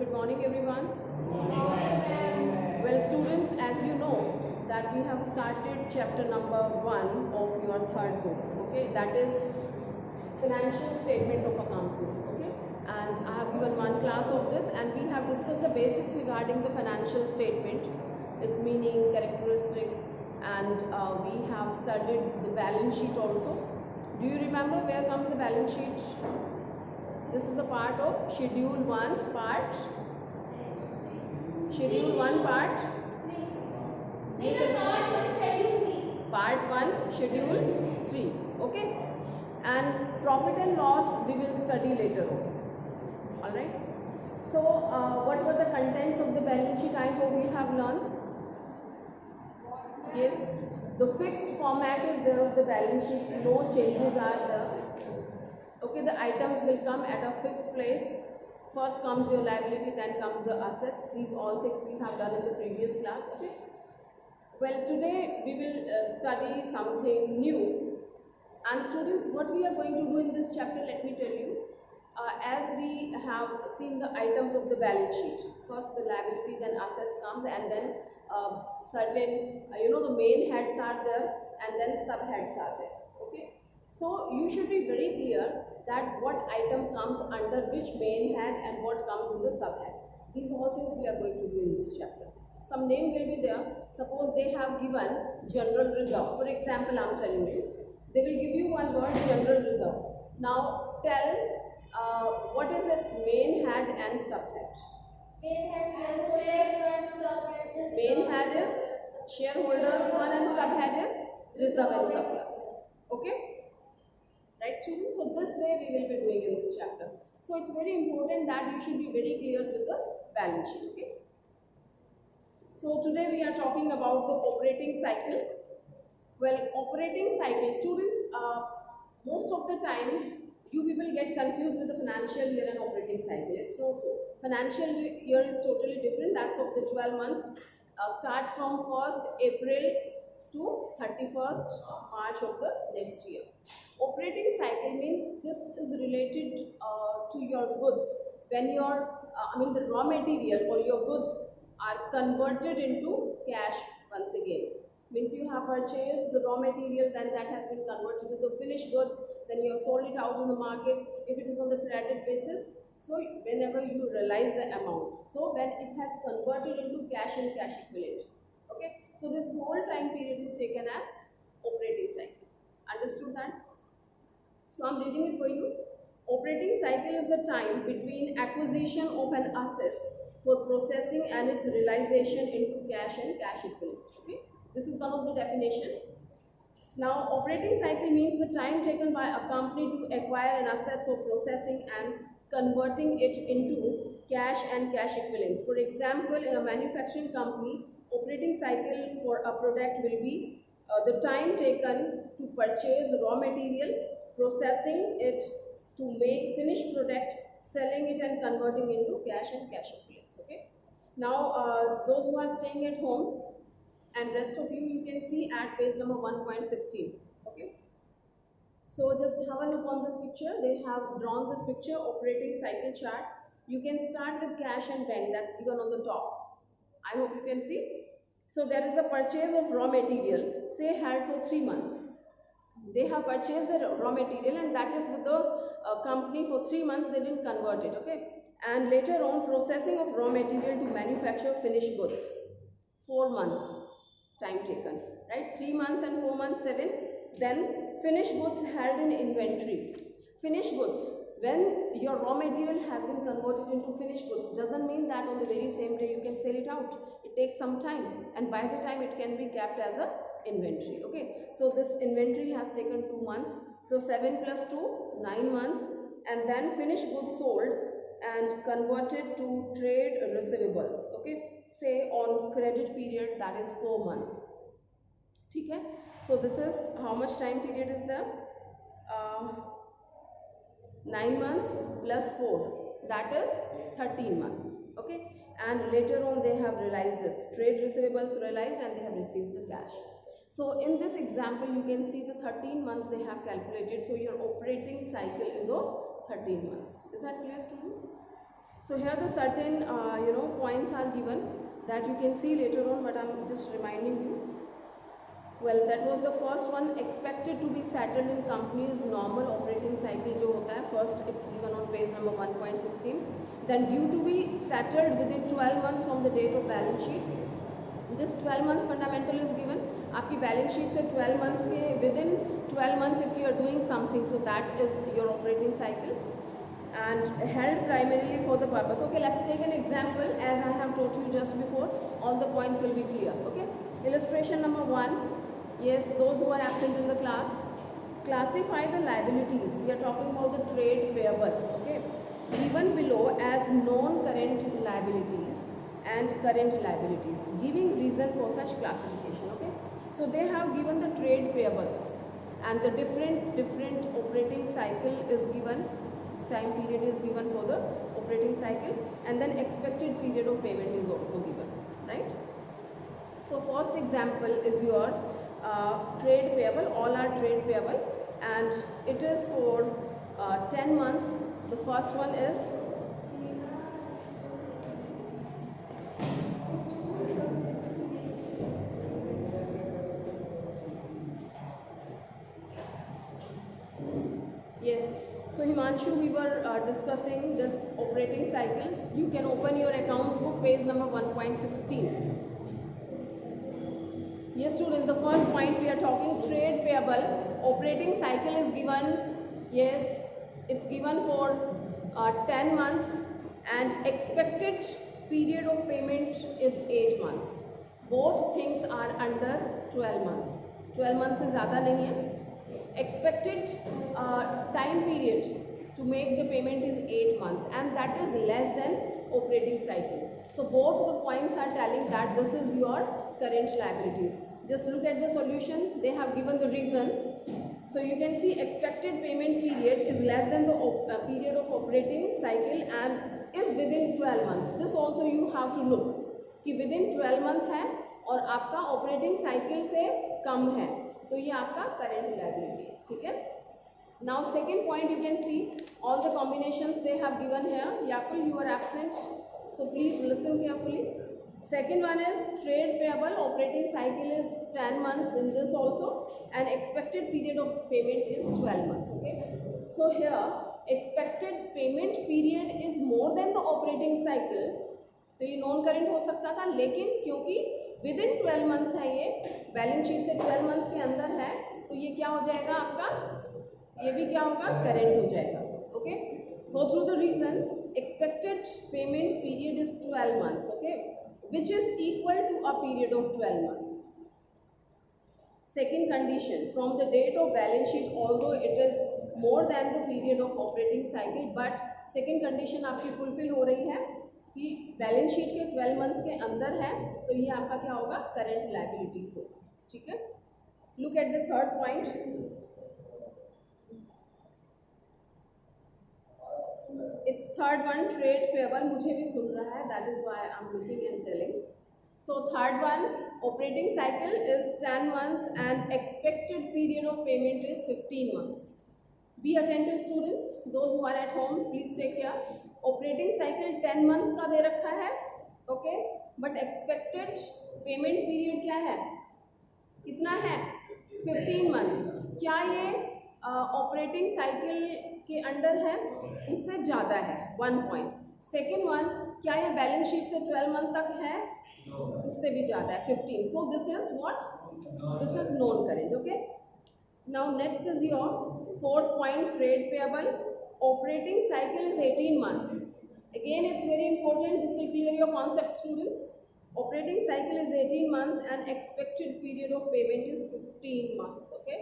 Good morning, everyone. Well, students, as you know, that we have started chapter number 1 of your third book. Okay, that is financial statement of a company. Okay, and I have given one class of this, and we have discussed the basics regarding the financial statement, its meaning, characteristics, and we have studied the balance sheet also. Do you remember where comes the balance sheet? This is a part of Schedule 1 part. Schedule 1 part. Yes, part 1, Schedule 3. Okay. And profit and loss we will study later on. Alright. So, what were the contents of the balance sheet? I hope you have learned. Yes. The fixed format is there of the balance sheet. No changes are there. Okay, the items will come at a fixed place. First comes your liability, then comes the assets. These all things we have done in the previous class. Okay. Well, today we will study something new. And students, what we are going to do in this chapter, let me tell you. As we have seen the items of the balance sheet, first the liability, then assets comes, and then certain, the main heads are there, and then subheads are there. Okay. So you should be very clear that what item comes under which main head and what comes in the subhead. These all things we are going to do in this chapter. Some name will be there. Suppose they have given general reserve. For example, I am telling you. They will give you one word, general reserve. Now tell what is its main head and subhead. Main head is shareholders one and subhead is reserve and surplus. Okay? Right, students? So this way we will be doing in this chapter. So it's very important that you should be very clear with the balance sheet. Okay? So today we are talking about the operating cycle. Well, operating cycle, students, most of the time you people get confused with the financial year and operating cycle. It's not so. Financial year is totally different. That's of the 12 months. Starts from 1st April to 31st March of the next year. Operating cycle means this is related to your goods. When your, the raw material or your goods are converted into cash once again. Means you have purchased the raw material, then that has been converted to the finished goods, then you have sold it out in the market if it is on the credit basis. So whenever you realize the amount, so when it has converted into cash and cash equivalent. Okay, so this whole time period is taken as operating cycle. Understood that? So I'm reading it for you. Operating cycle is the time between acquisition of an asset for processing and its realization into cash and cash equivalent. Okay. This is one of the definition. Now, operating cycle means the time taken by a company to acquire an asset for processing and converting it into cash and cash equivalents. For example, in a manufacturing company, operating cycle for a product will be the time taken to purchase raw material, processing it to make finished product, selling it and converting into cash and cash equivalents. Okay. Now, those who are staying at home, and rest of you can see at page number 1.16. Okay. So just have a look on this picture. They have drawn this picture, operating cycle chart. You can start with cash and bank, that's given on the top. I hope you can see. So there is a purchase of raw material, say held for 3 months. They have purchased the raw material and that is with the company for 3 months, they didn't convert it. Okay. And later on, processing of raw material to manufacture finished goods, 4 months. Time taken, right? 3 months and 4 months, 7. Then finished goods held in inventory. Finished goods, when your raw material has been converted into finished goods, doesn't mean that on the very same day you can sell it out. It takes some time, and by the time it can be kept as a inventory. Okay, so this inventory has taken 2 months. So 7 plus 2, 9 months, and then finished goods sold and converted to trade receivables. Okay. Say on credit period, that is 4 months. Okay. So this is how much time period is there? 9 months plus 4, that is 13 months. Okay. And later on they have realized this. Trade receivables realized and they have received the cash. So in this example you can see the 13 months they have calculated. So your operating cycle is of 13 months. Is that clear, students? So here the certain points are given that you can see later on, but I'm just reminding you. Well, that was the first one, expected to be settled in company's normal operating cycle जो होता है, first it's given on page number 1.16. Then due to be settled within 12 months from the date of balance sheet. This 12 months fundamental is given. आपकी balance sheet से 12 months के within 12 months if you are doing something, so that is your operating cycle and held primarily for the purpose. Okay, let's take an example. As I have told you just before, all the points will be clear. Okay, illustration number 1. Yes, those who are absent in the class, classify the liabilities. We are talking about the trade payable. Okay, given below as non-current liabilities and current liabilities, giving reason for such classification. Okay, so they have given the trade payables and the different operating cycle is given, time period is given for the operating cycle, and then expected period of payment is also given, right? So first example is your trade payable. All are trade payable and it is for 10 months. The first one is yes. So Himanshu, we were discussing this operating cycle. You can open your accounts book, page number 1.16. Yes student, the first point we are talking trade payable. Operating cycle is given. Yes, it's given for 10 months and expected period of payment is 8 months. Both things are under 12 months. 12 months से ज़्यादा नहीं है. Expected time period to make the payment is 8 months and that is less than operating cycle. So both the points are telling that this is your current liabilities. Just look at the solution. They have given the reason. So you can see expected payment period is less than the period of operating cycle and is within 12 months. This also you have to look कि within 12 month है और आपका operating cycle से कम है, तो ये आपका current liability है, ठीक है? Now second point, you can see all the combinations they have given here. Yakul, you are absent, so please listen carefully. Second one is trade payable. Operating cycle is 10 months in this also and expected period of payment is 12 months. Okay, so here expected payment period is more than the operating cycle, तो ये non current हो सकता था, लेकिन क्योंकि with in 12 months है, ये balance sheet से 12 मंथ्स के अंदर है, तो ये क्या हो जाएगा आपका, ये भी क्या होगा, करेंट हो जाएगा. Okay, go through the reason. Expected payment period is 12 months. Okay, which is equal to a period of 12 months. Second condition, from the date of balance sheet, although it is more than the period of operating cycle, but second condition आपकी fulfill हो रही है कि balance sheet के 12 months के अंदर है, तो ये आपका क्या होगा, करंट लायबिलिटीज होगा. ठीक है, look at the third point. It's third one, trade payable. मुझे भी सुन रहा है, that is why I'm looking and telling. So third one, operating cycle is 10 months and expected period of payment is 15 months. Be attentive students, those who are at home, please take care. Operating cycle 10 months का दे रखा है, okay, but expected payment period क्या है, कितना है, 15 months. क्या ये operating cycle के अंडर है, उससे ज़्यादा है, 1 पॉइंट. सेकेंड वन, क्या ये बैलेंस शीट से 12 मंथ तक है, उससे भी ज़्यादा है, 15. सो this is what, this is non current. Okay, now next is your fourth point, trade payable. Operating cycle is 18 months. Again, it's very important, this will clear your concept students. Operating cycle is 18 months and expected period of payment is 15 months. Okay,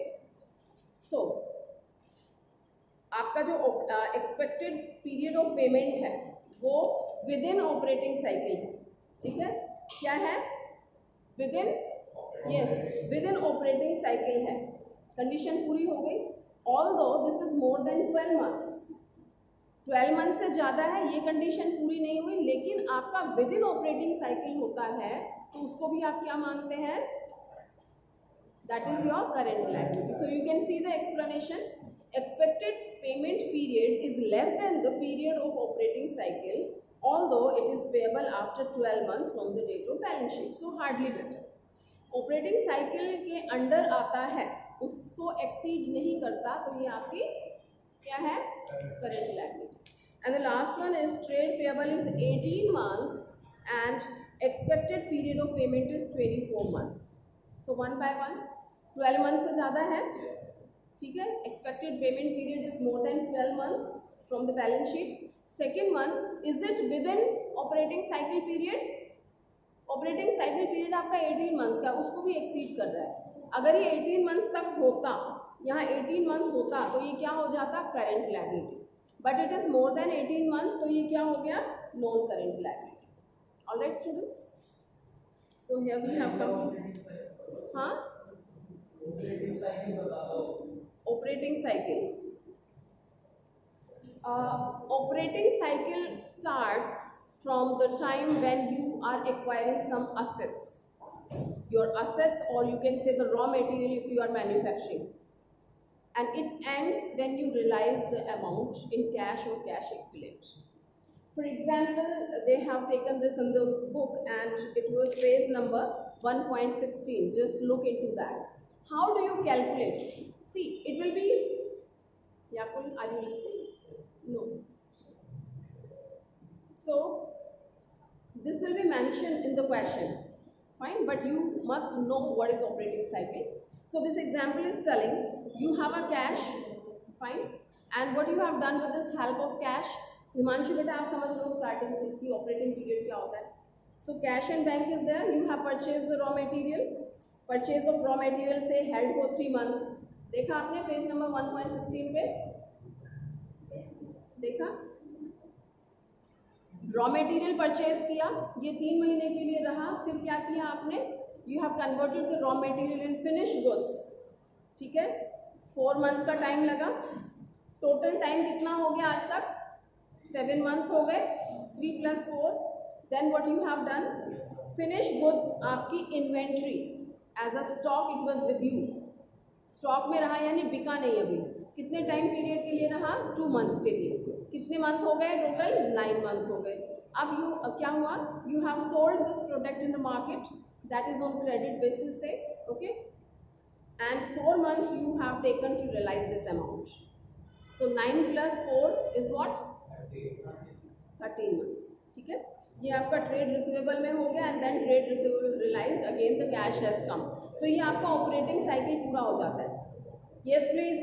so आपका जो expected period of payment है वो with in operating cycle है. ठीक है, क्या है, with in, yes, with in operating cycle है. कंडीशन पूरी हो गई. Although this is more then 12 months, 12 month से ज़्यादा है, ये कंडीशन पूरी नहीं हुई, लेकिन आपका विद इन ऑपरेटिंग साइकिल होता है, तो उसको भी आप क्या मानते हैं, that is your current liability. So you can see the explanation. Expected payment period is less than the period of operating cycle although it is payable after 12 months from the date of balance sheet, so hardly better. Operating cycle के under आता है, उसको exceed नहीं करता, तो ये आपकी क्या है, current liability. And the last one is trade payable is 18 months and expected period of payment is 24 months. So one by one, 12 months से ज़्यादा है, ठीक है. Expected payment period is more then 12 months from the balance sheet. Second one, is it with in operating cycle period. Operating cycle period आपका 18 months का, उसको भी exceed कर रहा है. अगर ये 18 months तक होता, यहाँ 18 months होता, तो ये क्या हो जाता, current liability. But it is more than 18 months, तो ये क्या हो गया, non current liability. Alright students, so here we have come. हाँ, operating cycle. Operating cycle starts from the time when you are acquiring some assets, your assets, or you can say the raw material if you are manufacturing, and it ends when you realize the amount in cash or cash equivalent. For example, they have taken this in the book and it was page number 1.16. Just look into that. How do you calculate? See, it will be, Yakul, are you listening? No. So this will be mentioned in the question, fine, but you must know what is operating cycle. So this example is telling you have a cash, fine, and what you have done with this help of cash, Himanshu बेटा आप समझ लो starting से कि operating period क्या होता है. So cash and bank is there, you have purchase the raw material, purchase of raw material से held for 3 months. देखा आपने पेज नंबर 1.16 पे, देखा, रॉ मटेरियल परचेज किया, ये 3 महीने के लिए रहा, फिर क्या किया आपने, you have converted the raw material in finish goods, ठीक है. 4 months का टाइम लगा, टोटल टाइम कितना हो गया आज तक, 7 months हो गए, 3 + 4. Then what you have done, finish goods आपकी inventory as a stock it was with you, stock में रहा यानी बिका नहीं अभी. कितने टाइम पीरियड के लिए रहा, 2 months के लिए. कितने मंथ हो गए टोटल, 9 months हो गए. अब क्या हुआ, you have sold this product in the market, that is on credit basis से, okay, and 4 months you have taken to realise this amount. So 9 + 4 is what, 13 months, ठीक है. ये आपका ट्रेड रिसीवेबल में हो गया, and then trade receivable realise, again the cash has come. तो ये आपका ऑपरेटिंग साइकिल पूरा हो जाता है. Yes please.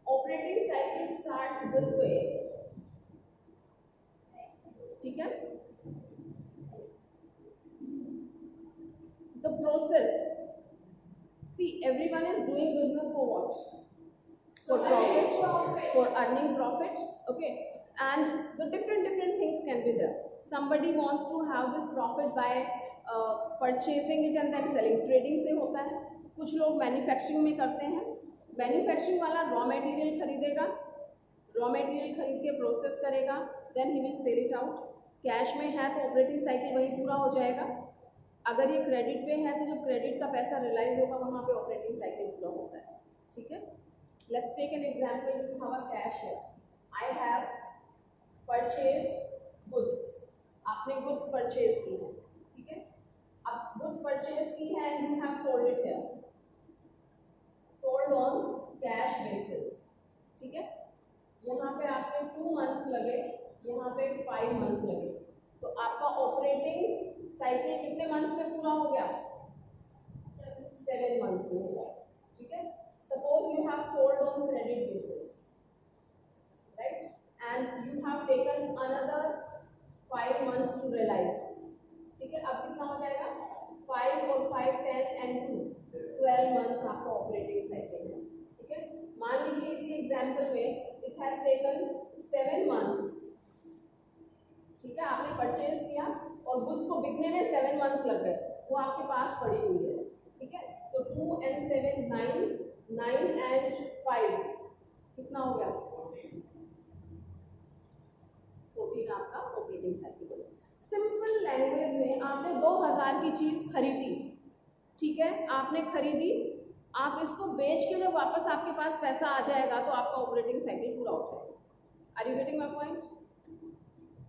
Operating cycle starts this way, ठीक है. The process, see everyone is doing business for what, for profit, for earning profit, okay, and the different things can be there. Somebody wants to have this profit by purchasing it and then selling, trading से होता है. कुछ लोग manufacturing में करते हैं, manufacturing वाला raw material खरीदेगा, रॉ मटेरियल खरीद के प्रोसेस करेगा, then he will sell it out. Cash में है तो ऑपरेटिंग साइकिल वही पूरा हो जाएगा. अगर ये क्रेडिट पे है तो जब क्रेडिट का पैसा रियलाइज होगा वहाँ पे ऑपरेटिंग साइकिल पूरा होता है, ठीक है. Let's take an example. You have a cash here. I have purchased goods. आपने goods purchase की है, ठीक है. अब goods purchase की है and you have sold it here. Sold on cash basis, ठीक है. यहाँ पे आपके 2 months लगे, यहाँ पे 5 months लगे, तो आपका ऑपरेटिंग साइकिल कितने मंथ्स में पूरा हो गया, 7 months में हो गया, ठीक है. Suppose you have sold on credit basis, right? And you have taken another 5 months to realize, ठीक है. अब कितना हो जाएगा, 5 और 5 10 and 2 12 months आपका ऑपरेटिंग साइकिल है, ठीक है. मान लीजिए इसी एग्जाम्पल में it has taken 7 months, ठीक है. आपने परचेज किया और गुड्स को बिकने में 7 months लग गए, वो आपके पास पड़ी हुई है, ठीक है. तो 2 and 7 9, 9 and 5 कितना हो गया, 14 आपका ऑपरेटिंग साइकिल. सिंपल लैंग्वेज में आपने 2000 की चीज खरीदी, ठीक है, आपने खरीदी, आप इसको बेच के जब वापस आपके पास पैसा आ जाएगा तो आपका ऑपरेटिंग साइकिल पूरा हो जाएगा. Are you getting my point?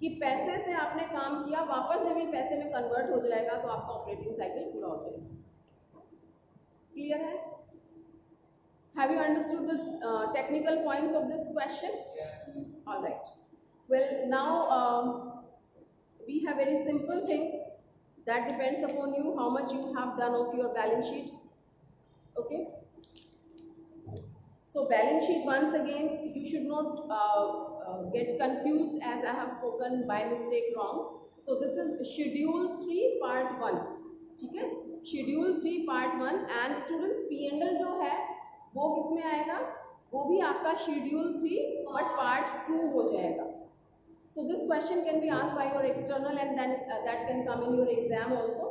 कि पैसे से आपने काम किया, वापस जब ये पैसे में कन्वर्ट हो जाएगा तो आपका ऑपरेटिंग साइकिल पूरा हो जाएगा। क्लियर है? Have you understood the technical points of this question? Yes. All right. Well, now we have very simple things that depends upon you how much you have done of your balance sheet. Okay. So balance sheet, once again, you should not get confused as I have spoken by mistake wrong. So this is schedule 3 part 1. ठीक है? Schedule 3 part 1 and students P&L जो है वो किस में आएगा? वो भी आपका schedule 3 but part 2 हो जाएगा. So this question can be asked by your external and then that can come in your exam also.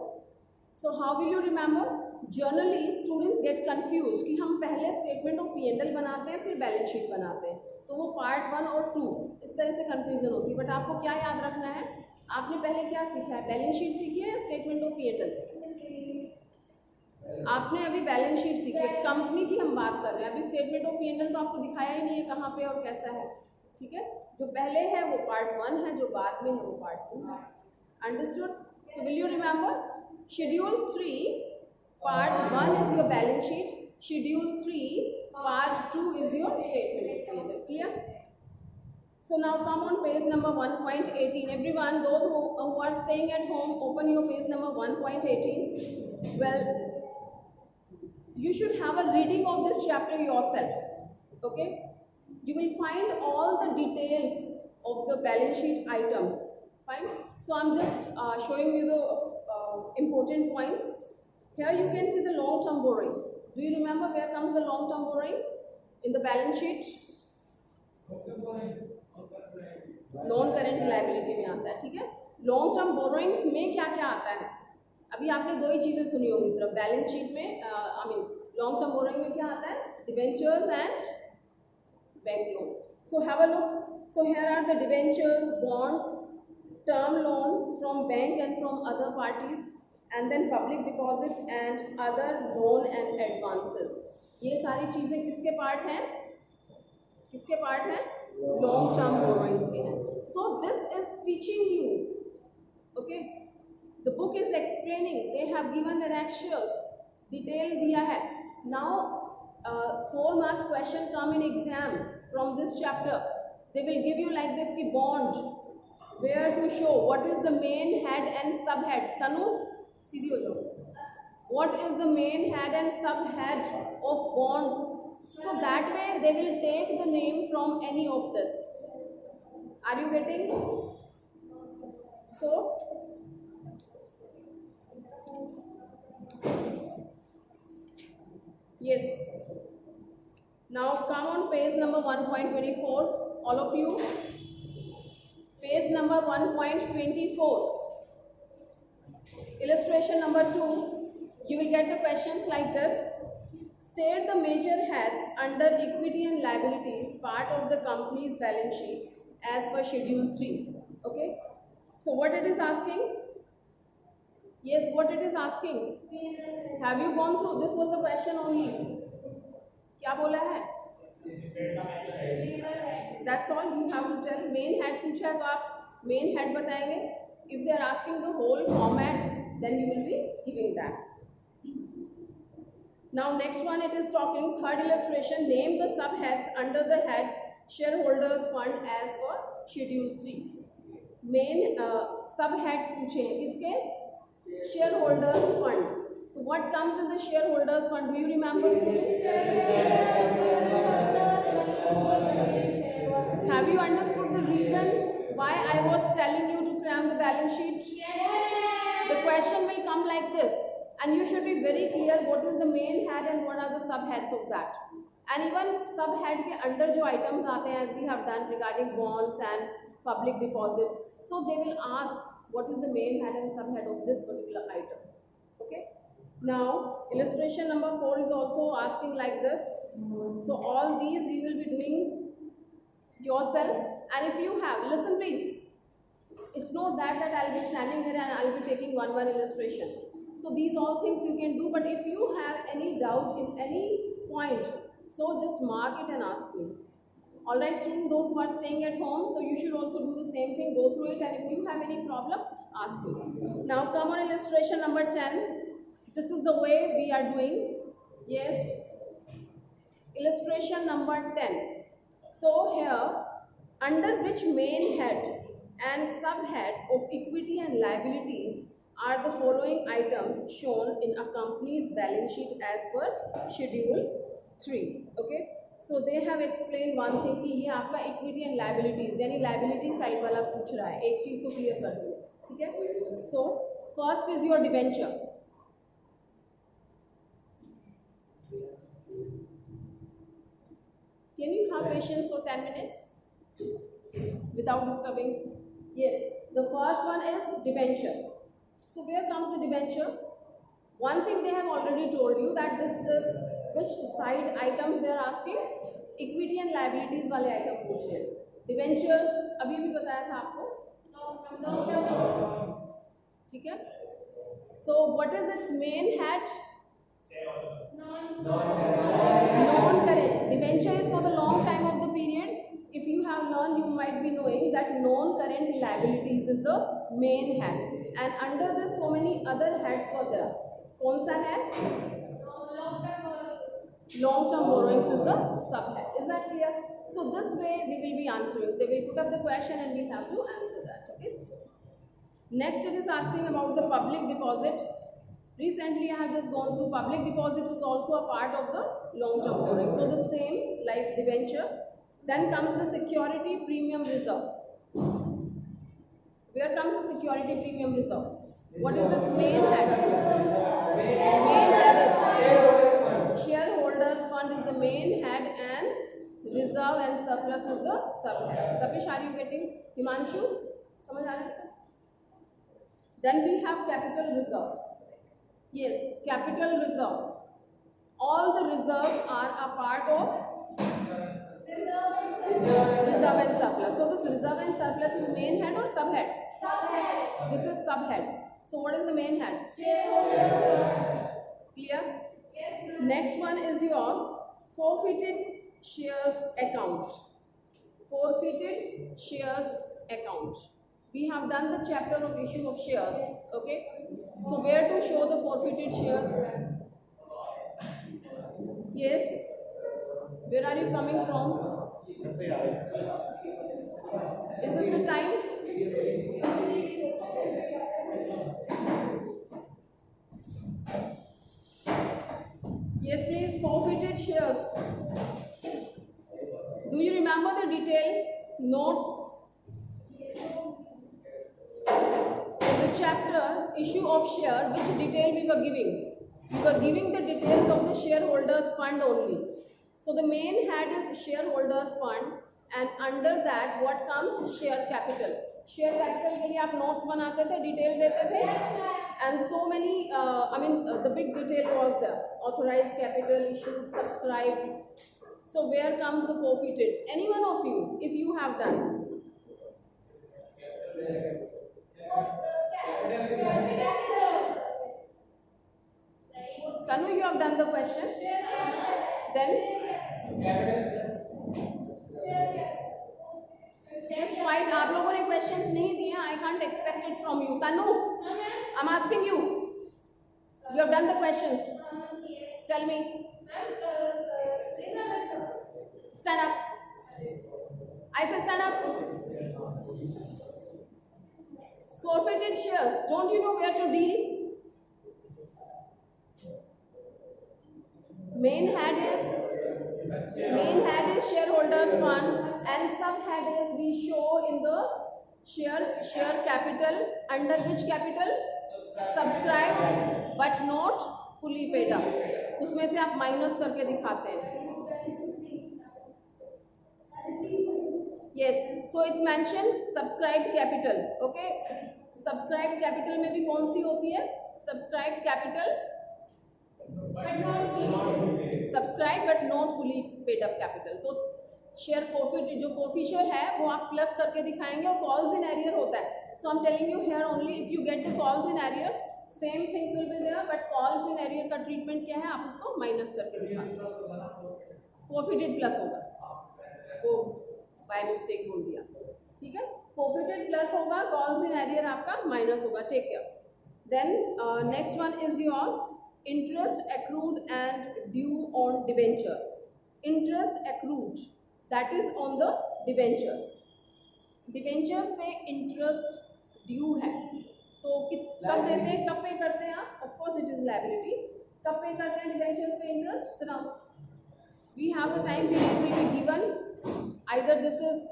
So how will you remember? Generally students get confused कि हम पहले statement of P&L बनाते हैं फिर balance sheet बनाते हैं, तो वो part 1 और 2 इस तरह से confusion होती है. बट आपको क्या याद रखना है? आपने पहले क्या सीखा है? बैलेंस शीट सीखी है या स्टेटमेंट ऑफ P&L? आपने अभी बैलेंस शीट सीखी है, कंपनी की हम बात कर रहे हैं. अभी स्टेटमेंट ऑफ P&L तो आपको दिखाया ही नहीं है कहाँ पे और कैसा है. ठीक है, जो पहले है वो पार्ट 1 है, जो बाद में है वो पार्ट 2 है. Understood? So will you remember? Schedule 3 part 1 is your balance sheet, schedule 3 part 2 is your statement of P&L. Clear? So now come on page number 1.18. Everyone, those who are staying at home, open your page number 1.18. Well, you should have a reading of this chapter yourself. Okay? You will find all the details of the balance sheet items. Fine? So I'm just showing you the important points. Here you can see the long-term borrowing. Do you remember where comes the long-term borrowing in the balance sheet? Non current liability में आता है. ठीक है, long term borrowings में क्या क्या आता है? अभी आपने दो ही चीजें सुनी होंगी सिर्फ बैलेंस शीट में. I mean long term borrowing में क्या आता है? Debentures and bank loan. So have a look. So here are the debentures, bonds, term loan from bank and from other parties, and then public deposits and other loan and advances. ये सारी चीजें किसके part हैं? किसके part हैं? Long term borrowings के हैं. So this is teaching you. Okay, the book is explaining. They have given the ratios, detail दिया है. Now 4 marks question come in exam from this chapter. They will give you like this कि bond, where to show what is the main head and subhead. तनु सीधी हो जाओ. What is the main head and subhead of bonds? So that way they will take the name from any of this. Are you getting? So yes. Now come on page number 1.24. All of you. Page number 1.24. Illustration number 2, you will get the questions like this. State the major heads under equity and liabilities part of the company's balance sheet as per schedule 3. Okay, so what it is asking? Yes, what it is asking? Have you gone through? This was the question only. क्या बोला है? That's all you have to tell. Main head पूछा है तो आप main head बताएंगे. If they are asking the whole format, then you will be giving that. Now next one, it is talking third illustration. Name the subheads under the head shareholders fund as per schedule 3. Main subheads पूछे हैं किसके? Shareholders fund. So what comes in the shareholders fund? Do you remember, students? Have you understood the reason why I was telling you to cram the balance sheet? The question will come like this, and you should be very clear what is the main head and what are the subheads of that. And even subhead के अंदर जो items आते हैं, as we have done regarding bonds and public deposits, so they will ask what is the main head and subhead of this particular item. Okay. Now illustration number 4 is also asking like this. So all these you will be doing yourself, and if you have, listen please. It's not that I'll be standing here and I'll be taking one illustration. So these all things you can do, but if you have any doubt in any point, so just mark it and ask me. All right, students, those who are staying at home, so you should also do the same thing, go through it, and if you have any problem, ask me. Now come on illustration number 10. This is the way we are doing. Yes, illustration number 10. So here, under which main head and subhead of equity and liabilities are the following items shown in a company's balance sheet as per schedule 3? Okay, so they have explained one thing कि ये आपका equity and liabilities यानी liability side वाला पूछ रहा है, एक चीज तो clear कर दो, ठीक है? So first is your debenture. Can you have patience for 10 minutes without disturbing? Yes, the first one is debenture. So where comes the debenture? One thing they have already told you that this is which side items they are asking, equity and liabilities वाले item पूछ रहे हैं. Debentures अभी भी बताया था आपको, ठीक है? So what is its main head? Non-current. Debenture is for the long time of the period. If you have learned, you might be knowing that non-current liabilities is the main head, and under this so many other heads were there. कौन सा है? Long-term borrowings is the subhead. Is that clear? So this way we will be answering. They will put up the question and we have to answer that. Okay. Next, it is asking about the public deposit. Recently, I have just gone through public deposit is also a part of the long-term borrowing. So the same like debenture. Then comes the security premium reserve. Where comes the security premium reserve? What is its main head? Main head is shareholders fund is the main head, and reserve and surplus is the subhead. Tapish, are you getting? Himanshu, समझ आ रहा है? Then we have capital reserve. Yes, capital reserve. All the reserves are a part of reserve and surplus. So this reserve and surplus is main head or subhead? Subhead. This is subhead. So what is the main head? Shareholders. Clear? Yes. Next one is your forfeited shares account. Forfeited shares account. We have done the chapter of issue of shares. Okay. So where to show the forfeited shares? Yes. Where are you coming from? Is this the time? Yes, please. Forfeited shares. Do you remember the detail notes? The chapter issue of share, which detail we were giving? We were giving the details of the shareholders fund only. So the main head is shareholders fund, and under that what comes? Share capital. Share capital के लिए आप notes बनाते थे, detail देते थे, and so many the big detail was there. Authorized capital, issued, subscribed. So where comes the forfeited? Any one of you, if you have done. Kanu, you have done the question. Then just write. आप लोगों ने questions नहीं दिए. I can't expect it from you. Tanu, I'm asking you. You have done the questions. Tell me. Stand up. I said stand up. Forfeited shares. Don't you know where to deal? Main head is shareholders fund, and subhead is we show in the share capital. Under which capital? Subscribed but not fully paid up. उसमें से आप minus करके दिखाते हैं. Yes, so it's mentioned subscribed capital. Okay, subscribed capital में भी कौन सी होती है? Subscribed capital. Subscribe but not fully paid up capital. तो शेयर फॉरफिट जो फॉरफिचर है वो आप प्लस करके दिखाएंगे, और कॉल्स इन एरियर होता है. So I am telling you here only if you get the calls in arrear same things will be there, but calls in arrear का ट्रीटमेंट क्या है, आप उसको माइनस करके दिखाएंगे. फॉरफिटेड प्लस होगा. बाय मिस्टेक बोल दिया, ठीक है। फोर्फिटेड प्लस होगा, कॉल्स इन एरियर आपका माइनस होगा, take care. Then next one is your interest accrued and due on debentures. Interest accrued, that is on the debentures. Debentures पे interest due है, तो कब देते हैं, कब पे करते हैं आप? Of course it is liability. कब पे करते हैं debentures पे interest? So now we have the time period will be given. Either this is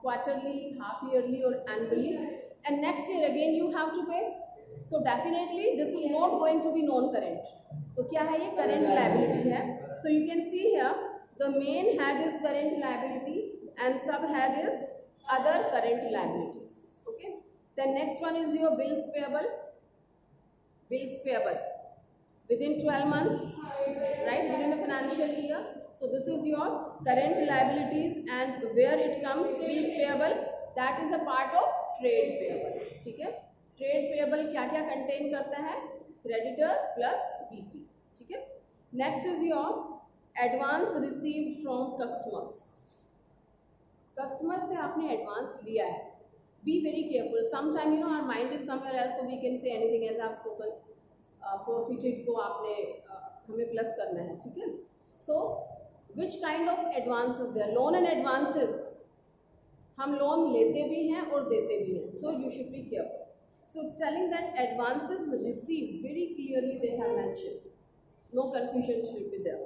quarterly, half yearly or annually, and next year again you have to pay. So definitely this is not going to be non-current. तो क्या है ये? Current liability है. So you can see here the main head is current liability and sub head is other current liabilities. Okay. Then next one is your bills payable. Bills payable within 12 months, right? Within the financial year. So this is your current liabilities, and where it comes bills payable, that is a part of trade payable. ठीक है? Trade payable क्या क्या contain करता है? Creditors plus BP, ठीक है। Next is your advance received from customers. Customer से आपने एडवांस लिया है, be very careful. Some time you know our mind is somewhere else, so we can say anything as I have spoken. Forfeited को आपने हमें plus करना है, ठीक है। So which kind of advances there? Loan and advances, हम loan लेते भी हैं और देते भी हैं, so you should be careful. So it's telling that advances received, very clearly they have mentioned, no confusion should be there.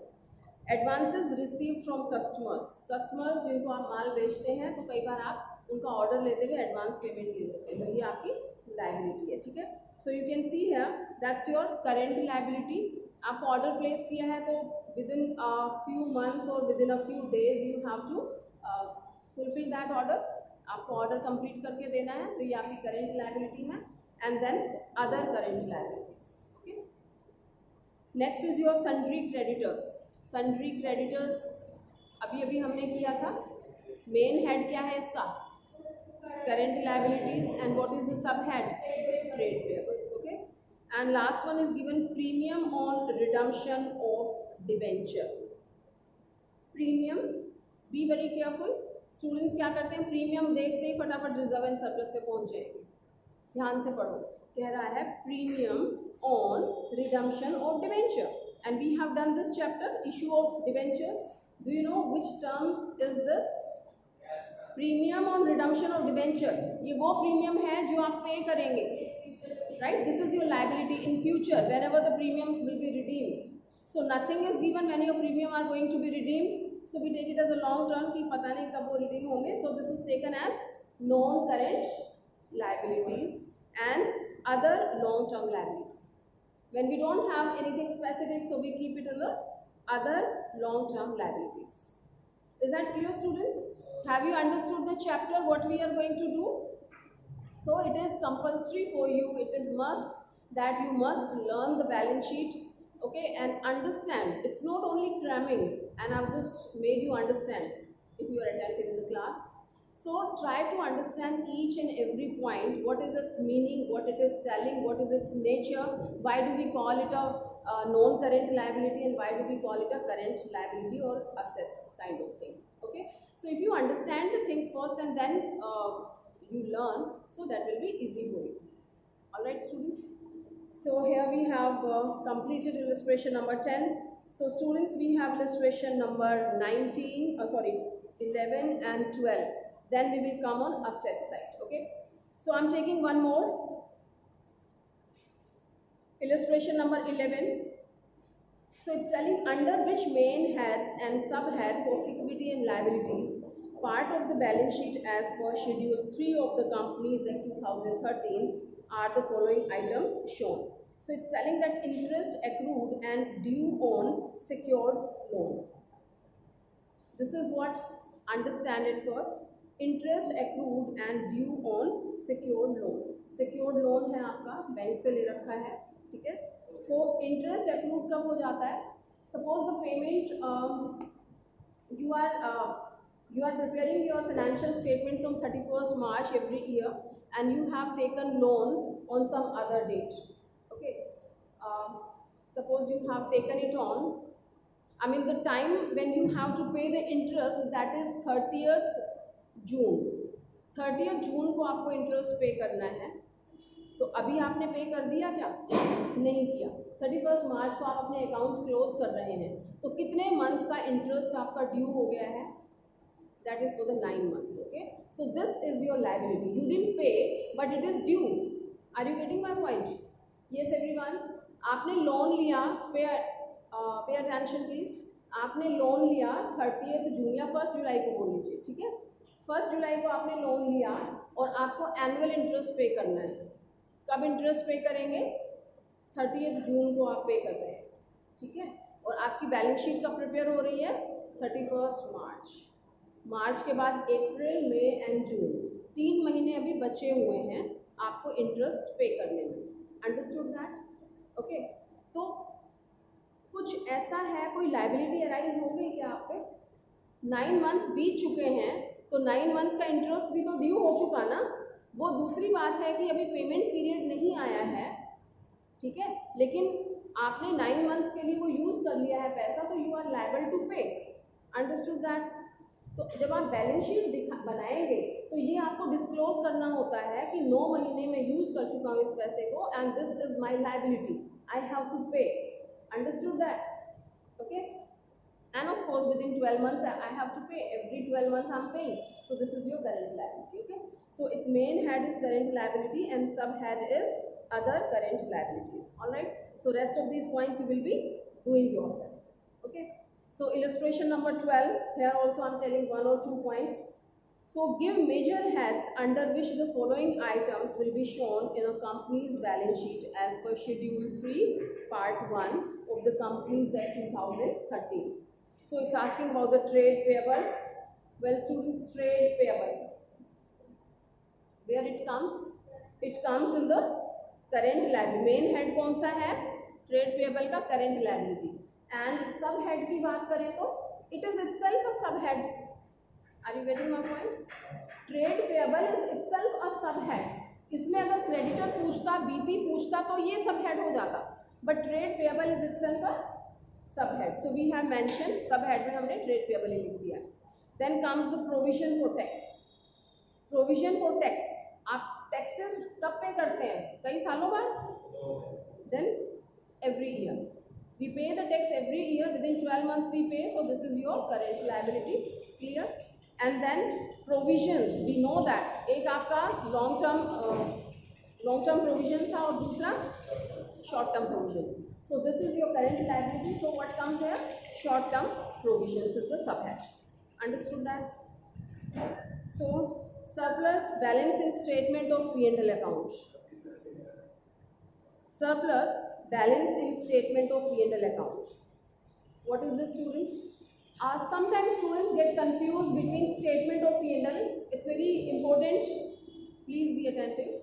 Advances received from customers, customers जिनको आप माल बेचते हैं तो कई बार आप उनका ऑर्डर लेते हुए एडवांस पेमेंट ले लेते हैं, तो ये आपकी लायबिलिटी है, ठीक है। So you can see here that's your current liability. आप ऑर्डर प्लेस किया है तो विद इन फ्यू मंथ्स और within a few days you have to fulfil that order. आपको ऑर्डर कंप्लीट करके देना है, तो ये आपकी करेंट लायबिलिटी है। And then other current liabilities, okay. Next is your sundry creditors. Sundry creditors अभी अभी हमने किया था। मेन हेड क्या है इसका? Current liabilities, and what is the sub head? Trade payables, okay. And last one is given premium on redemption of debenture. Premium, B very careful. Students क्या करते हैं? प्रीमियम देखते ही फटाफट रिजर्व एंड सरप्लस पे पहुंच जाएंगे। ध्यान से पढ़ो, कह रहा है premium on redemption of debenture, and we have done this chapter, issue of debentures. Do you know which term is this? Premium on redemption of debenture. ये वो प्रीमियम है जो आप पे करेंगे, right? This is your liability in future whenever the premiums will be redeemed. So nothing is given when your premium are going to be redeemed, so we take it as a long term कि पता नहीं कब वो redeem होंगे। so this is taken as non current liabilities and other long term liability. When we don't have anything specific, so we keep it in the other long term liabilities. Is that clear, students? Have you understood the chapter what we are going to do? So it is compulsory for you, it is must that you must learn the balance sheet, okay, and understand. It's not only cramming, and I've just made you understand if you are attentive in the class. So try to understand each and every point, what is its meaning, what it is telling, what is its nature, why do we call it a non-current liability, and why do we call it a current liability or assets kind of thing, okay. So if you understand the things first and then you learn, so that will be easy for you. All right, students. So here we have completed illustration number 10. So students, we have illustration number 19, 11 and 12. Then we will come on asset side, okay. So I'm taking one more. Illustration number 11. So it's telling under which main heads and subheads of equity and liabilities, part of the balance sheet as per Schedule 3 of the Companies Act 2013 are the following items shown. So it's telling that interest accrued and due on secured loan. This is what, understand it first. Interest accrued and due on secured loan. Secured loan है आपका, bank से ले रखा है, ठीक है। So interest accrued कब हो जाता है? Suppose the payment you are preparing your financial statements on 31st March every year, and you have taken loan on some other date, okay. Suppose you have taken it on, the time when you have to pay the interest, that is 30th जून, 30 जून को आपको interest पे करना है। तो अभी आपने पे कर दिया क्या? नहीं किया। 31 मार्च को आप अपने अकाउंट्स क्लोज कर रहे हैं, तो कितने मंथ का इंटरेस्ट आपका ड्यू हो गया है? That is for the 9 months. Okay, so this is your liability. You didn't pay but it is due. Are you getting my point? Yes everyone. आपने लोन लिया, pay attention please. आपने loan लिया 30 जून या 1 जुलाई को बोल लीजिए, ठीक है? 1 जुलाई को आपने लोन लिया और आपको एनुअल इंटरेस्ट पे करना है। कब इंटरेस्ट पे करेंगे? 30 जून को आप पे कर रहे हैं, ठीक है? और आपकी बैलेंस शीट कब प्रिपेयर हो रही है? 31 मार्च। मार्च के बाद अप्रैल, मई एंड जून, 3 महीने अभी बचे हुए हैं आपको इंटरेस्ट पे करने में। Understood that? ओके, तो कुछ ऐसा है, कोई लाइबिलिटी अराइज हो गई क्या आप पे? 9 मंथ्स बीत चुके हैं, तो 9 मंथ्स का इंटरेस्ट भी तो ड्यू हो चुका ना। वो दूसरी बात है कि अभी पेमेंट पीरियड नहीं आया है, ठीक है, लेकिन आपने 9 मंथ्स के लिए वो यूज कर लिया है पैसा, तो you are liable to pay. Understood that? तो जब आप बैलेंस शीट बनाएंगे तो ये आपको डिस्क्लोज करना होता है कि 9 महीने में यूज कर चुका हूँ इस पैसे को, and this is my liability, I have to pay. Understood that? Okay, and of course within 12 months I have to pay, every 12 months I am paying, so this is your current liability. Okay, so its main head is current liability and sub head is other current liabilities. All right, so rest of these points you will be doing yourself. Okay, so illustration number 12, here also I'm telling 1 or 2 points. So give major heads under which the following items will be shown in a company's balance sheet as per schedule 3 part 1 of the Companies Act 2013. So it's asking about the trade payables. Well students, trade payable, where it comes? It comes in the current liability. Main head कौन सा है? Trade payable का current liability. And sub head की बात करें तो it is itself a sub head. Are you getting my point? Trade payable is itself a sub head. इसमें अगर क्रेडिटर पूछता, बीपी पूछता तो ये सब हेड हो जाता, but trade payable is itself a sub head. So we have mention, sub head में हमने ट्रेड पेएबल ही लिख दिया। Then comes the provision for tax. Provision for tax, आप टैक्सेस कब पे करते हैं? कई सालों बाद? Then every year we pay the tax, every year within 12 months we pay, so this is your current liability. Clear? And then provisions, we know that एक आपका long term provision था और दूसरा short term provision, so this is your current liability. So what comes here? Short term provisions is the sub head. Understood that? So surplus balance in statement of P&L account. Surplus balance in statement of P&L account. What is this, students? Sometimes students get confused between statement of P&L. It's very important. Please be attentive.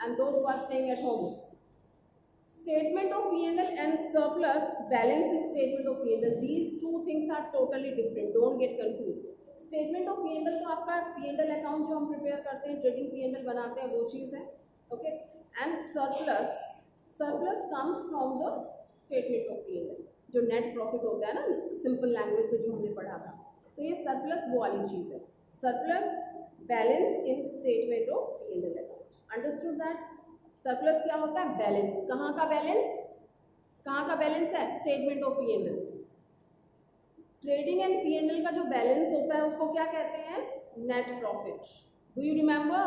And those who are staying at home. Statement of P&L and surplus balance in statement of P&L. These two things are totally different. Don't get confused. Statement of P and L तो आपका P&L account जो हम prepare करते हैं, trading P&L बनाते हैं, वो चीज़ है। Okay, and surplus, surplus comes from the statement of P and L, जो नेट प्रॉफिट होता है ना, सिंपल लैंग्वेज में जो हमने पढ़ा था, तो ये सरप्लस वो वाली चीज़ है। Surplus balance in statement of P and L account. Understood that? Surplus क्या होता है? बैलेंस। कहाँ का बैलेंस? कहाँ का बैलेंस है? Statement of P and L. Trading and P and L का जो बैलेंस होता है उसको क्या कहते हैं? Net profit. Do you remember?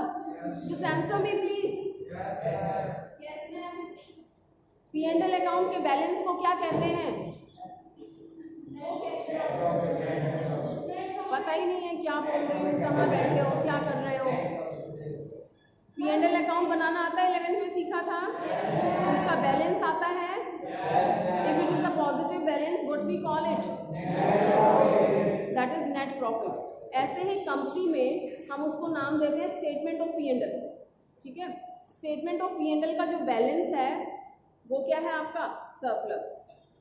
Just answer me please. Yes ma'am. P and L account के बैलेंस को क्या कहते हैं? पता ही नहीं है क्या बोल रहे हो, कहाँ बैठे हो, क्या कर रहे हो? पी&एल अकाउंट बनाना आता है, 11th में सीखा था। उसका बैलेंस आता है, if it is a positive balance what we call it? That is net profit. ऐसे ही कंपनी में हम उसको नाम देते हैं स्टेटमेंट ऑफ पी&एल। ठीक है, स्टेटमेंट ऑफ पी&एल का जो बैलेंस है वो क्या है आपका? सरप्लस।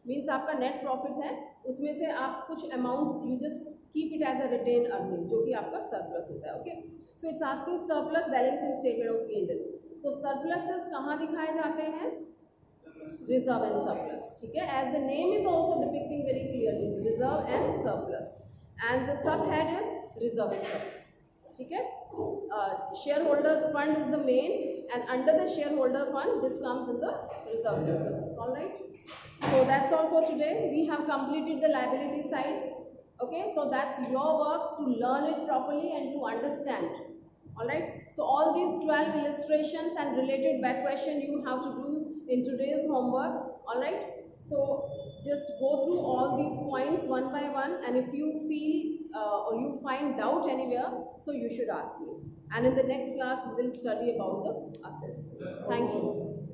मीन्स आपका नेट प्रॉफिट है, उसमें से आप कुछ amount you just keep it as a retain earning, जो कि आपका सरप्लस होता है। Okay, so it's asking surplus balance in statement of P and L. तो सरप्लसेस कहाँ दिखाए जाते हैं? Reserve and surplus. ठीक है, as the name is also depicting very clearly, reserve and surplus, and the sub head is reserve and surplus. ठीक है. Shareholders fund is the main, and under the shareholder fund this comes in the reserves and surplus. All right, so that's all for today. We have completed the liability side. Okay, so that's your work to learn it properly and to understand. All right, so all these 12 illustrations and related back question you have to do in today's homework. All right, so just go through all these points one by one, and if you feel or you find doubt anywhere, so you should ask me, and in the next class we will study about the assets. Thank you.